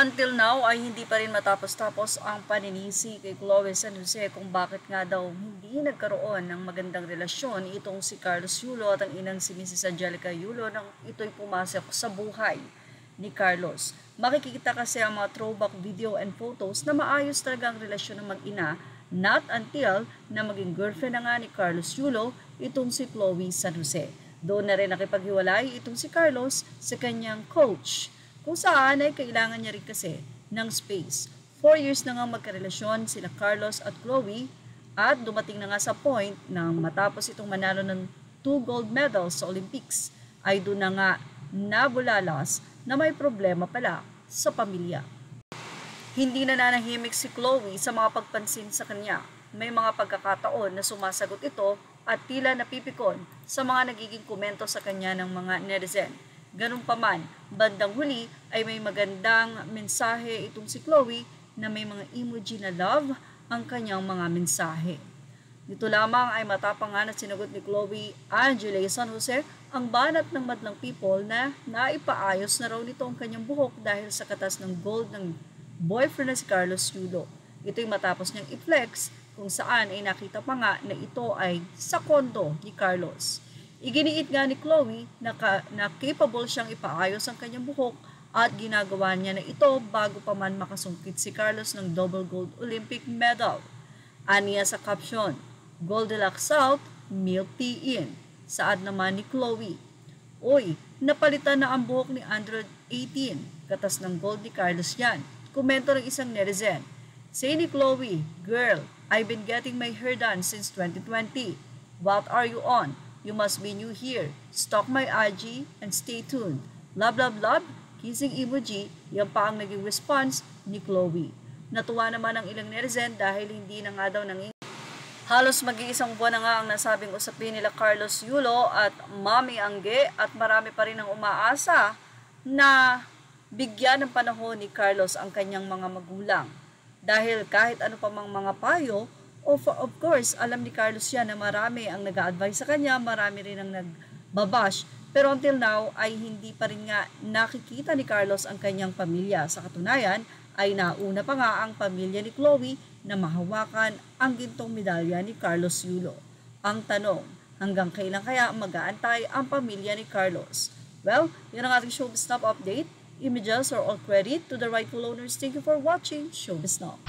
Until now ay hindi pa rin matapos-tapos ang paninisi kay Chloe San Jose kung bakit nga daw hindi nagkaroon ng magandang relasyon itong si Carlos Yulo at ang inang si Mrs. Angelica Yulo nang ito'y pumasok sa buhay ni Carlos. Makikita kasi ang mga throwback video and photos na maayos talaga ang relasyon ng mag-ina, not until na maging girlfriend na nga ni Carlos Yulo itong si Chloe San Jose. Doon na rin nakipaghiwalay itong si Carlos sa kanyang coach, kung saan ay kailangan niya rin kasi ng space. 4 years na nga magkarelasyon sila Carlos at Chloe at dumating na nga sa point na matapos itong manalo ng 2 gold medals sa Olympics ay doon na nga nabulalas na may problema pala sa pamilya. Hindi na nanahimik si Chloe sa mga pagpansin sa kanya. May mga pagkakataon na sumasagot ito at tila napipikon sa mga nagiging komento sa kanya ng mga netizen. Ganun pa man, bandang huli ay may magandang mensahe itong si Chloe na may mga emoji na love ang kanyang mga mensahe. Dito lamang ay matapang nga na sinagot ni Chloe Angela San Jose ang banat ng madlang people na naipaayos na raw nito ang kanyang buhok dahil sa katas ng gold ng boyfriend na si Carlos Yulo. Ito'y matapos niyang i-flex kung saan ay nakita pa nga na ito ay sa kondo ni Carlos. Iginiit nga ni Chloe na capable siyang ipaayos ang kanyang buhok at ginagawa niya na ito bago pa man makasungkit si Carlos ng double gold Olympic medal. Aniya sa caption, Goldilocks out, milk tea in. Saad naman ni Chloe, Uy, napalitan na ang buhok ni 118, katas ng gold ni Carlos yan. Komento ng isang netizen, say ni Chloe, Girl, I've been getting my hair done since 2020. What are you on? You must be new here. Stalk my IG and stay tuned. Love, love, love. Kissing emoji. Yan pa ang naging response ni Chloe. Natuwa naman ang ilang netizen dahil hindi na nga daw nang halos mag-iisang buwan na nga ang nasabing usapin nila Carlos Yulo at Mami Angge at marami pa rin ang umaasa na bigyan ng panahon ni Carlos ang kanyang mga magulang. Dahil kahit ano pa mang mga payo, of course, alam ni Carlos yan na marami ang nag-a-advise sa kanya, marami rin ang nagbabash. Pero until now ay hindi pa rin nga nakikita ni Carlos ang kanyang pamilya. Sa katunayan ay nauna pa nga ang pamilya ni Chloe na mahawakan ang gintong medalya ni Carlos Yulo. Ang tanong, hanggang kailan kaya mag-aantay ang pamilya ni Carlos? Well, yun ang ating Showbiz Now update. Images are all credit to the rightful owners. Thank you for watching Showbiz Now.